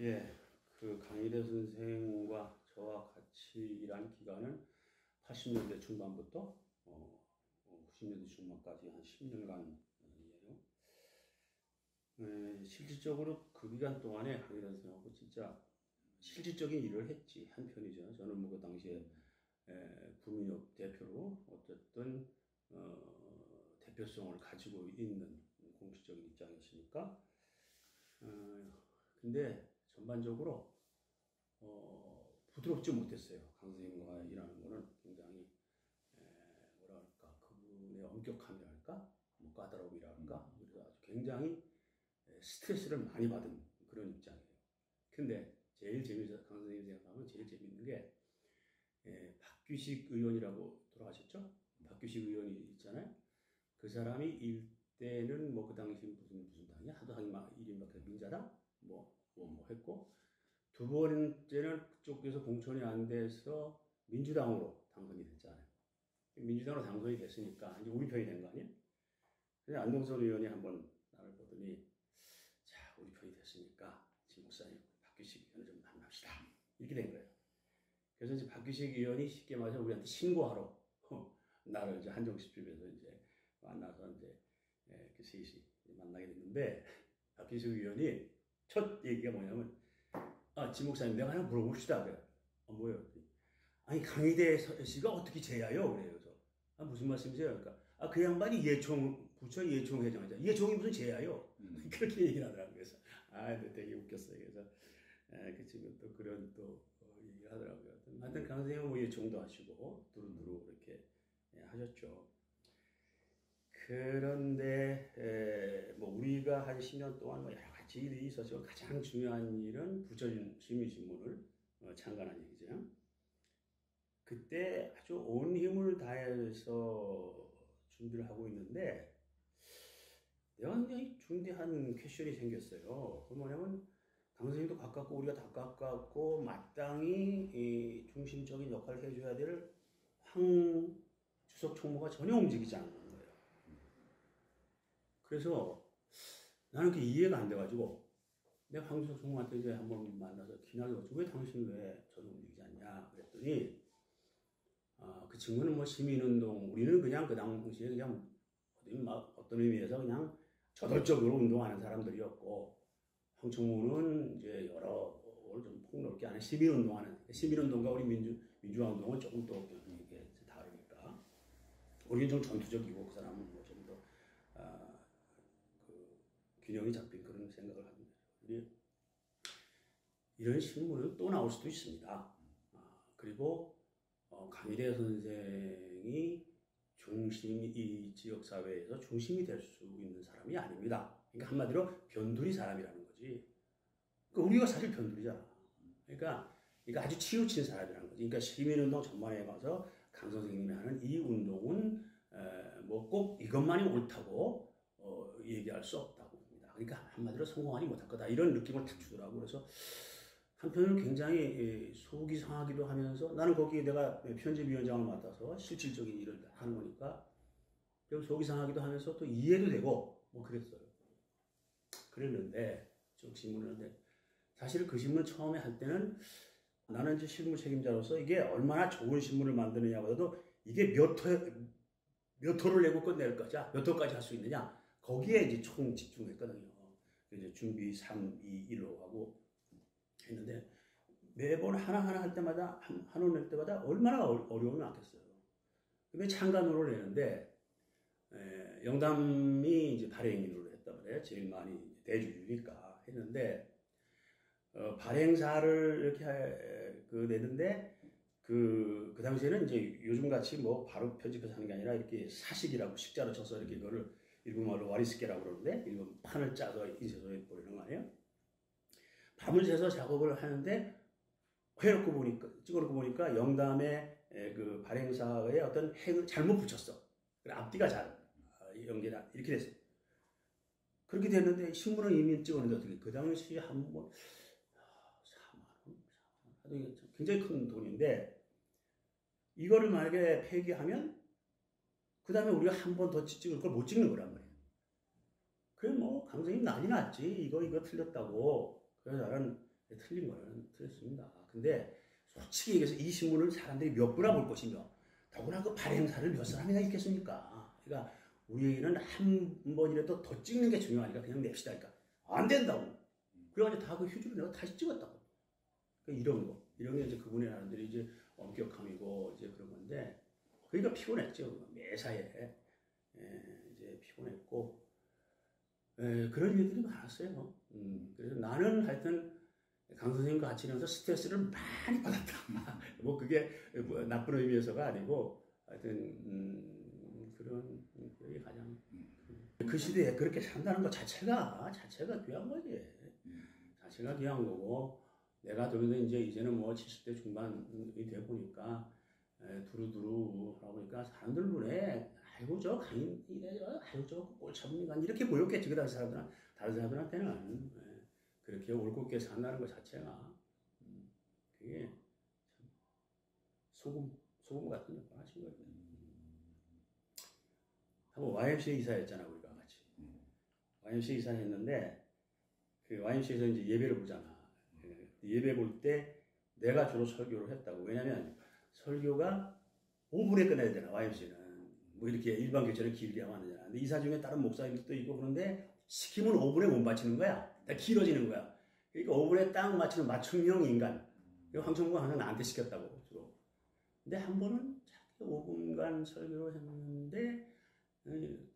예, 그 강일의 선생과 저와 같이 일한 기간은 80년대 중반부터 90년대 중반까지 한 10년간이에요. 실질적으로 그 기간 동안에 강일의 선생하고 진짜 실질적인 일을 했지 한 편이죠. 저는 뭐 그 당시에 구민협 대표로 어쨌든 대표성을 가지고 있는 공식적인 입장이었으니까. 근데 전반적으로 부드럽지 못했어요. 강 선생님과 일하는 거는 굉장히 뭐랄까 그분의 엄격함이랄까, 뭐 까다로움이랄까, 그래서 아주 굉장히 스트레스를 많이 받은 그런 입장이에요. 근데 제일 재미있어 강 선생님 생각하면 제일 재밌는 게 박규식 의원이라고 돌아가셨죠? 박규식 의원이 있잖아요. 그 사람이 일대는 뭐 그 당시 무슨 당이야? 하도 하기 막 이른바 민자당 뭐 했고, 두 번째는 그쪽에서 공천이 안 돼서 민주당으로 당선이 됐잖아요. 민주당으로 당선이 됐으니까 이제 우리 편이 된 거 아니에요? 그래서 안동선 의원이 한번 나를 보더니, 자, 우리 편이 됐으니까 진 목사님 박규식 의원을 좀 만납시다. 이렇게 된 거예요. 그래서 이제 박규식 의원이 쉽게 말해서 우리한테 신고하러 나를 이제 한정식집에서 이제 만나서 이제 그 셋이 만나게 됐는데, 박규식 의원이 첫 얘기가 뭐냐면, 진 목사님 내가 하나 물어봅시다. 그래. 뭐예요? 아니 강희대 씨가 어떻게 제야요? 그래요. 무슨 말씀이세요? 그러니까 그 양반이 부처 예총 회장이자 예총이 무슨 제야요? 그렇게 얘기를 하더라고요. 그래서 되게 웃겼어요. 그래서 그 친구 또 그런 얘기를 하더라고요. 하여튼 강 선생님은 뭐 예총도 하시고 두루두루 이렇게 하셨죠. 그런데 뭐 우리가 한 10년 동안 뭐 여러 가지 일이 있었지만 가장 중요한 일은 부처 시민신문을 창간한 얘기죠. 그때 아주 온 힘을 다해서 준비를 하고 있는데 내가 굉장히 중대한 퀘션이 생겼어요. 그 뭐냐면 강 선생님도 가깝고 우리가 다 가깝고 마땅히 이 중심적인 역할을 해줘야 될 황 주석 총무가 전혀 움직이지 않는 거예요. 그래서 나는 그게 이해가 안 돼가지고 내가 황주석 총무한테 이제 한번 만나서 기나게 가지고 왜 당신 왜 전혀 움직이지 않냐 그랬더니, 그 친구는 뭐 시민운동, 우리는 그냥 그 당시에 그냥 어떤 의미에서 그냥 저돌적으로 운동하는 사람들이었고, 황총무는 이제 여러 좀 폭넓게 하는 시민운동과 우리 민주화운동은 조금 더 이게 다르니까, 우리는 좀 전투적이고 그 사람은 뭐 좀 더 그 균형이 잡힌 그런 생각을 합니다. 이런 신문은 또 나올 수도 있습니다. 그리고 강일의 선생이 이 지역 사회에서 중심이 될 수 있는 사람이 아닙니다. 그러니까 한마디로 변두리 사람이라는 거지. 그러니까 우리가 사실 변두리잖아. 그러니까 아주 치우친 사람이라는 거지. 그러니까 시민운동 전반에 가서 강 선생님이 하는 이 운동은 뭐 꼭 이것만이 옳다고 얘기할 수 없다고 봅니다. 그러니까 한마디로 성공하지 못할 거다. 이런 느낌을 탁 주더라고. 그래서 한편은 굉장히 속이 상하기도 하면서, 나는 거기에 내가 편집위원장을 맡아서 실질적인 일을 하는 거니까 속이 상하기도 하면서 또 이해도 되고 뭐 그랬어요. 그랬는데 쭉 신문을 하는데, 사실 그 신문 처음에 할 때는 나는 이제 실무 책임자로서 이게 얼마나 좋은 신문을 만드느냐보다도 이게 몇 호를 내고 끝낼 거냐, 몇 호까지 할 수 있느냐, 거기에 이제 총 집중했거든요. 이제 준비 3, 2, 1로 하고 했는데, 매번 하나하나 할 때마다, 한 호 낼 때마다 얼마나 어려움이 많겠어요. 근데 창간호를 내는데, 영담이 이제 발행인으로 했단 말이에요. 제일 많이 대주주니까 했는데, 발행사를 이렇게 내는데, 그 당시에는 이제 요즘같이 뭐 바로 편집해서 하는 게 아니라 이렇게 사식이라고 식자로 쳐서 이렇게 이거를 일본 말로 와리스케라고 그러는데, 일본 판을 짜서 인쇄소에 보내는 거 아니에요? 밤을 새서 작업을 하는데 찍어놓고 보니까 영담의 그 발행사의 어떤 핵을 잘못 붙였어. 앞뒤가 잘 연결 이렇게 됐어. 그렇게 됐는데 신문은 이미 찍었는데 어떻게 그 당시 한번 4만 원, 굉장히 큰 돈인데, 이거를 만약에 폐기하면 그 다음에 우리가 한 번 더 찍을 걸 못 찍는 거란 말이에요. 그래 뭐 강선생님 난리 났지. 이거 틀렸다고. 그래서 나는 틀린 거는 틀렸습니다. 근데 솔직히 얘기해서 이 신문을 사람들이 몇 분이나 볼 것이며 더구나 그 발행사를 몇 사람이나 읽겠습니까? 그러니까 우리에게는 한 번이라도 더 찍는 게 중요하니까 그냥 냅시다. 그러니까 안 된다고. 그래가지고 다 그 휴지로 내가 다시 찍었다고. 그러니까 이런 거. 이런 게 이제 그분의 나름대로 이제 엄격함이고 이제 그런 건데 그러니까 피곤했죠. 매사에. 이제 피곤했고 그런 일들이 많았어요. 그래서 나는 하여튼 강 선생님과 같이 일하면서 스트레스를 많이 받았다. 뭐 그게 뭐 나쁜 의미에서가 아니고 하여튼 그런 그게 가장 그 시대에 그렇게 산다는 것 자체가 귀한 거지. 자체가 귀한 거고 내가 저기서 이제는 뭐 70대 중반이 돼 보니까 두루두루 하다 보니까 사람들 눈에 아이고 저 강인이래 아이고 저 꼴참 인간 이렇게 보였겠지 그 다른 사람들한테는 그렇게 올곧게 산다는 것 자체가 그게 참 소금 같은 역할 하신 거예요. 한번 YMCA 이사했잖아 우리가 같이. YMCA 이사했는데 그 YMCA에서 이제 예배를 보잖아. 예배 볼 때 내가 주로 설교를 했다고. 왜냐면 설교가 5분에 끝내야 되나 YMCA는. 뭐 이렇게 일반 교체는 길게 하면 안 되잖아. 근데 이사 중에 다른 목사님도 있고 그런데 시키면 5분에 못 맞추는 거야. 다 길어지는 거야. 그러니까 5분에 딱 맞추는 맞춤형 인간. 황청구가 항상 나한테 시켰다고 주로. 근데 한 번은 5분간 설교를 했는데 그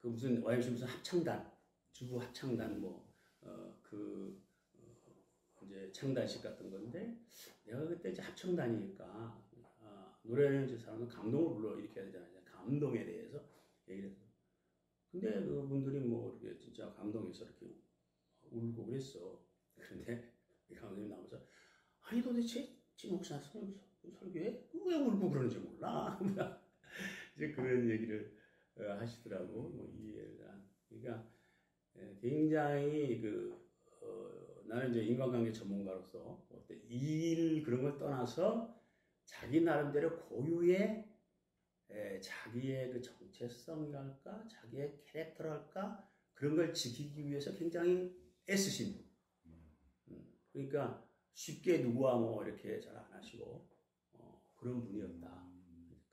무슨 YMCA 무슨 합창단 주부 합창단 이제 창단식 같은 건데 내가 그때 이제 합창단이니까 노래는 이제 사람은 감동을 불러 일으켜야 되잖아요. 감동에 대해서 얘기를 해서. 근데 그분들이 뭐 이렇게 진짜 감동해서 이렇게 울고 그랬어. 그런데 이 감독님 나오면서 아니 도대체 목사 설교에 왜 울고 그러는지 몰라. 이제 그런 얘기를 하시더라고. 뭐 이해를 안. 그러니까 굉장히 나는 이제 인간관계 전문가로서 일 그런 걸 떠나서 자기 나름대로 고유의 자기의 그 정체성이랄까, 자기의 캐릭터랄까 그런 걸 지키기 위해서 굉장히 애쓰신 분. 그러니까 쉽게 누구와 뭐 이렇게 잘 안 하시고 그런 분이었다.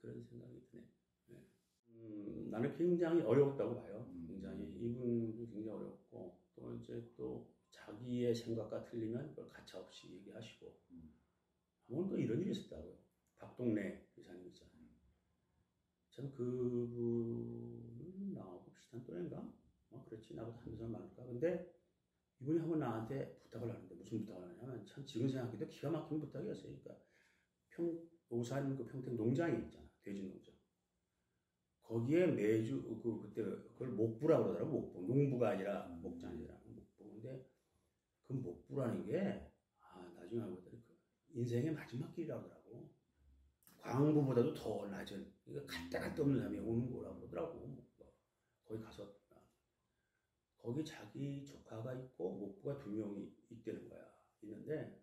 그런 생각이 드네. 나는 굉장히 어려웠다고 봐요. 굉장히 이분도 굉장히 어려웠고 또 이제 또 자기의 생각과 틀리면 그걸 가차없이 얘기하시고 한번 또 이런 일이 있었다고요. 박동래 의사님 있잖아요. 참 그분은 나하고 비슷한 또래인가? 그렇지 나보다 한 살 많을까? 근데 이분이 한번 나한테 부탁을 하는데 무슨 부탁을 하냐면 참 지금 생각해도 기가 막힌 부탁이었어요. 그러니까 오산 그 평택 농장이 있잖아. 돼지 농장. 거기에 매주 그때 그걸 목부라고 그러더라고. 목부. 농부가 아니라 목장이라 목부인데 그 목부라는 게 나중에 알고 보더니 인생의 마지막 길이라고 하더라고. 광부보다도 더 낮은 그러니까 갈 데 없는 사람이 오는 거라고 그러더라고. 거기 가서 거기 자기 조카가 있고 목부가 2명이 있다는 거야. 있는데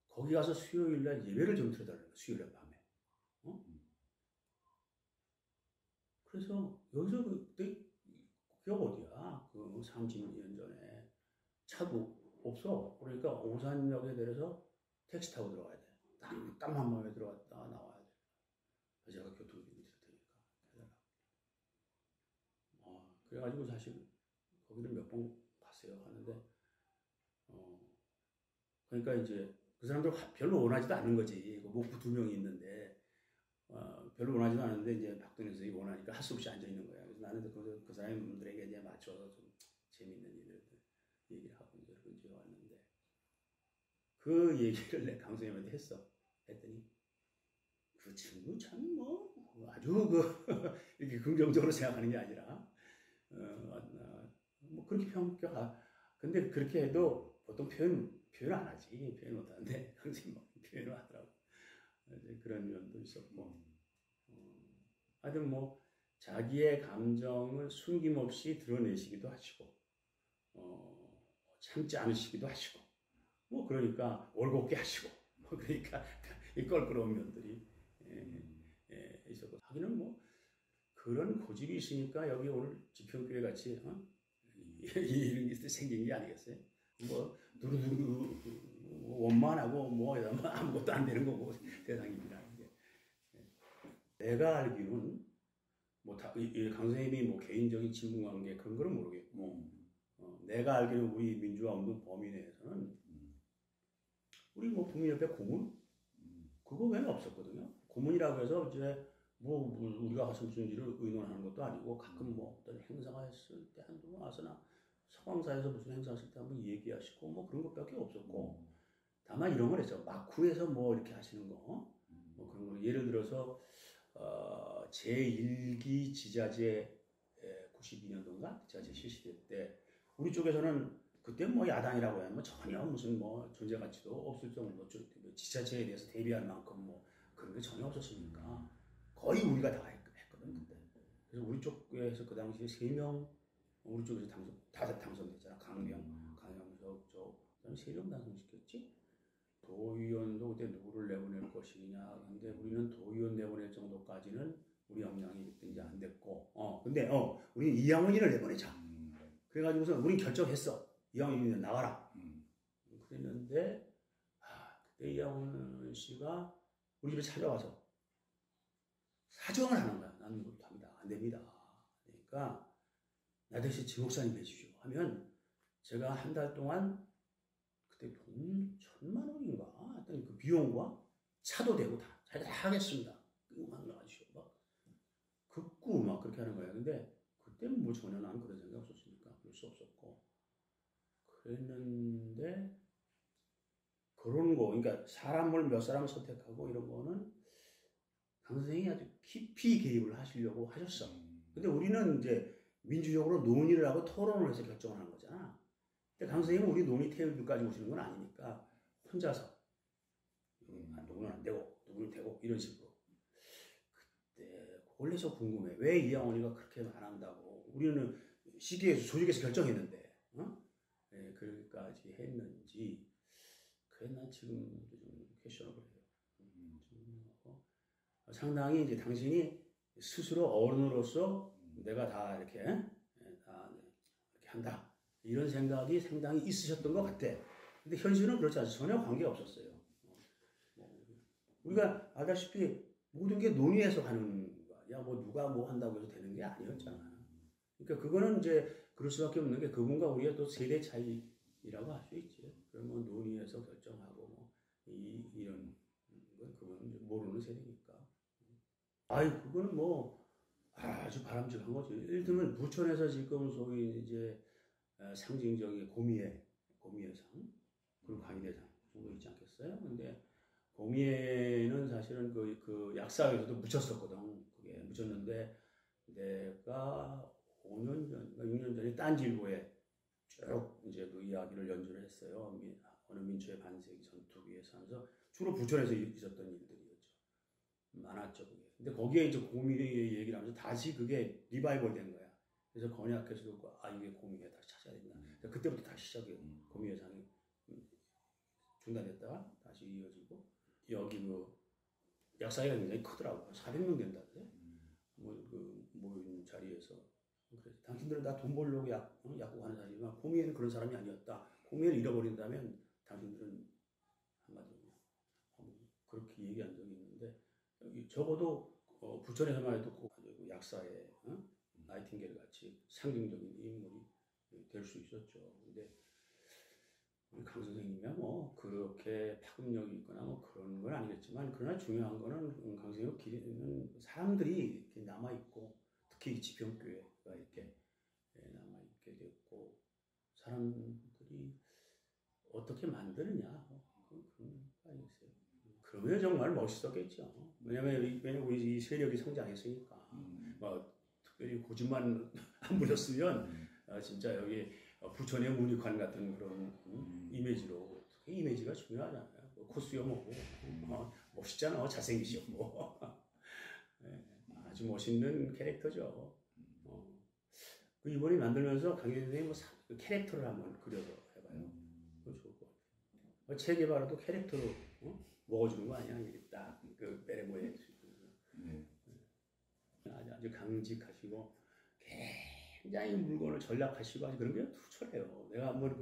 거기 가서 수요일날 예배를 좀 들어달라는 거야. 수요일날 밤에. 그래서 여기서 그때 기억 어디야? 그 30년 전에 차도 없어. 그러니까 오산역에 내려서 택시 타고 들어가야 돼. 땀한 번에 들어갔다 나와야 돼. 그래서 제가 교통비를 드릴 테니까 해달라고. 그래가지고 사실 거기를 몇 번 갔어요. 하는데 그러니까 이제 그 사람들 별로 원하지도 않는 거지. 그 목부 2명이 있는데 별로 원하지도 않는데 이제 박동현 선생님이 원하니까 할 수 없이 앉아 있는 거야. 그래서 나는 그 사람들에게 이제 맞춰서 좀 재밌는 일을 얘기를 하고 이제 그런지 왔는데 그 얘기를 내가 강 선생님한테 했더니 그 친구 참 뭐 아주 이렇게 긍정적으로 생각하는 게 아니라 뭐 그렇게 근데 그렇게 해도 보통 표현 안 하지. 표현 못 하는데 강 선생님 표현을 하더라고. 이제 그런 면도 있었고 하여튼 뭐 자기의 감정을 숨김없이 드러내시기도 하시고 참지 않으시기도 하시고 뭐 그러니까 올곧게 하시고 뭐 그러니까 이 껄끄러운 면들이 있었고 하기는 뭐 그런 고집이 있으니까 여기 오늘 지평교회 같이 이런 게 생긴 게 아니겠어요? 뭐 누구누구 원만하고 뭐 아무것도 안 되는 거고 세상입니다. 내가 알기로는 뭐 강 선생님이 뭐 개인적인 친분 관계 그런 거는 모르겠고 내가 알기로는 우리 민주화 운동 범위 내에서는 우리 뭐 국민협회 고문 그거 외에는 없었거든요. 고문이라고 해서 이제 뭐 우리가 무슨 일을 의논하는 것도 아니고 가끔 뭐 어떤 행사가 했을 때 한두 번 와서나 서광사에서 무슨 행사 했을 때 한번 얘기하시고 뭐 그런 것밖에 없었고 다만 이런 걸 했죠. 막후에서 뭐 이렇게 하시는 거 뭐 그런 거 예를 들어서 제1기 지자체 92년도인가 지자체 실시될 때 우리 쪽에서는 그때 뭐 야당이라고 하면 뭐 전혀 무슨 뭐 존재 가치도 없을 정도로 지자체에 대해서 대비할 만큼 뭐 그런 게 전혀 없었으니까 거의 우리가 다 했거든 그때. 그래서 우리 쪽에서 그 당시에 3명 우리 쪽에서 다 당선됐잖아. 강영석 그다음에 3명 당선시켰지. 도의원도 그때 누구를 내보낼 것이냐. 근데 우리는 도의원 내보낼 정도까지는 우리 역량이 이제 안 됐고. 근데 우리는 이양원이를 내보내자. 그래가지고서 우린 결정했어. 이양원이면 나가라. 그랬는데 그때 이양원 씨가 우리 집에 찾아와서 사정을 하는 거야. 나는 못합니다. 안 됩니다. 그러니까 나 대신 지목사님 해주시오 하면 제가 한 달 동안 그때 돈 1,000만 원인가 하여튼 그 비용과 차도 되고 다 하겠습니다. 끄만 나가시오. 막 극구 막 그렇게 하는 거야. 근데 그때는 뭐 전혀 난 그런 생각 없었으니까 그럴 수 없었고 그랬는데 그런 거 그러니까 사람을 몇 사람을 선택하고 이런 거는 강 선생이 아주 깊이 개입을 하시려고 하셨어. 근데 우리는 이제 민주적으로 논의를 하고 토론을 해서 결정을 하는 거잖아. 근데 강 선생님은 우리 논의 테이블까지 오시는 건 아니니까 혼자서 누구는 안 되고 누구는 되고 이런 식으로. 그때 원래서 궁금해. 왜 이양원이가 그렇게 안 한다고. 우리는 시기에서 조직에서 결정했는데 네, 그까지 했는지 그래 난 지금 좀 퀘셔너블 해요. 상당히 이제 당신이 스스로 어른으로서 내가 다 이렇게 한다 이런 생각이 상당히 있으셨던 것 같아. 근데 현실은 그렇지 않아요. 전혀 관계가 없었어요. 우리가 알다시피 모든 게 논의해서 가는 거야. 뭐 누가 뭐 한다고 해서 되는 게 아니었잖아. 그러니까 그거는 이제 그럴 수밖에 없는 게 그분과 우리가 또 세대 차이라고 할 수 있지. 그러면 논의해서 결정하고 뭐 이런 건 그건 모르는 세대니까. 그거는 뭐 아주 바람직한 거죠. 예를 들면 부천에서 지금 소위 이제 상징적인 고미애상 그리고 강의대상 정도 있지 않겠어요? 근데 고미애는 사실은 그 약사에서도 묻혔었거든. 그게 묻혔는데 내가 5년 전, 6년 전에 딴지일보에 쭉 이제 그 이야기를 연주를 했어요. 어느 민초의 반세기 전투기에서 하면서 주로 부천에서 있었던 일들이었죠. 많았죠, 그게. 근데 거기에 이제 고미의 얘기를 하면서 다시 그게 리바이벌 된 거야. 그래서 건약께서도 이게 고미에 다시 찾아야 된다. 그때부터 다시 시작이에요. 고미예상이 중단됐다가 다시 이어지고 여기 그 약사회가 굉장히 크더라고요. 400명 된다는데 모인 자리에서 그래서 당신들은 다 돈 벌려고 약국하는 사람이지만 고미에는 그런 사람이 아니었다. 고미를 잃어버린다면 당신들은 한마디로 그렇게 얘기한 적이 있는데 적어도 부천에서만 해도 꼭 약사의 나이팅게일 같이 상징적인 인물이 될 수 있었죠. 근데 우리 강 선생님이야 뭐 그렇게 파급력이 있거나 뭐 그런 건 아니겠지만 그러나 중요한 거는 강 선생님 길이는 사람들이 이렇게 남아 있고 특히 지평교회가 이렇게 남아 있게 됐고 사람들이 어떻게 만드느냐 그런 거 아니겠어요? 그러면 정말 멋있었겠죠. 왜냐면 우리 이 세력이 성장했으니까. 뭐 특별히 고집만 안 부렸으면 진짜 여기 부천의 문익환 같은 그런 이미지로 이미지가 중요하잖아요. 코스요 뭐고 멋있잖아. 잘생기시고 아주 멋있는 캐릭터죠. 그 이번에 만들면서 강현 선생님 그 캐릭터를 한번 그려서 해봐요. 그거 좋을 것 같아요. 체 게바라도 캐릭터로 먹어주는 거 아니야? 이게 딱 그 베레모에 아주 강직하시고 굉장히 물건을 전략하시고 아주 그런 게 투철해요. 내가 한번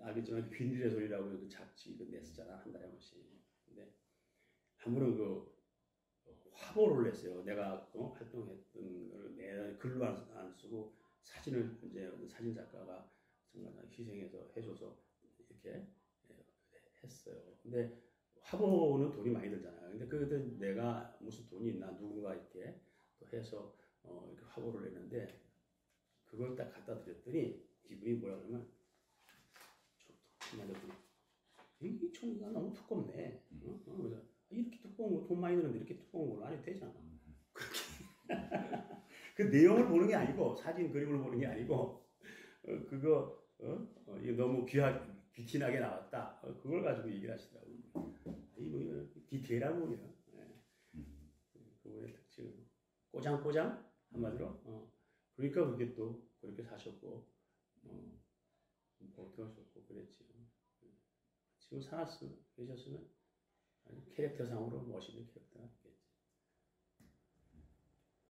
알겠지만 빈일의 소리라고 그 잡지 그 냈었잖아 한 달에 한 번씩. 근데 한 번은 그 화보를 냈어요. 내가 활동했던 걸 내 글로 안 쓰고 사진을 이제 사진 작가가 정말 희생해서 해줘서 이렇게 했어요. 근데 화보는 돈이 많이 들잖아요. 근데 그때 내가 무슨 돈이 있나 누군가 이렇게 또 해서 이렇게 화보를 냈는데 그걸 딱 갖다 드렸더니 이분이 뭐라 그러면 이 종이가 너무 두껍네. 그래서 이렇게 두꺼운 거 돈 많이 드는데 이렇게 두꺼운 걸로 안 해도 되잖아. 그렇게 그 내용을 보는 게 아니고 사진 그림을 보는 게 아니고 그거 이거 너무 귀티나게 나왔다. 그걸 가지고 얘기를 하시더라고요. 이거 디테일한 분이야. 그분의 특징은 꼬장꼬장 한마디로. 그러니까 그게 또 그렇게 사셨고 버텨셨고 그랬지. 지금 계셨으면 캐릭터상으로 멋있는 캐릭터가 있겠지.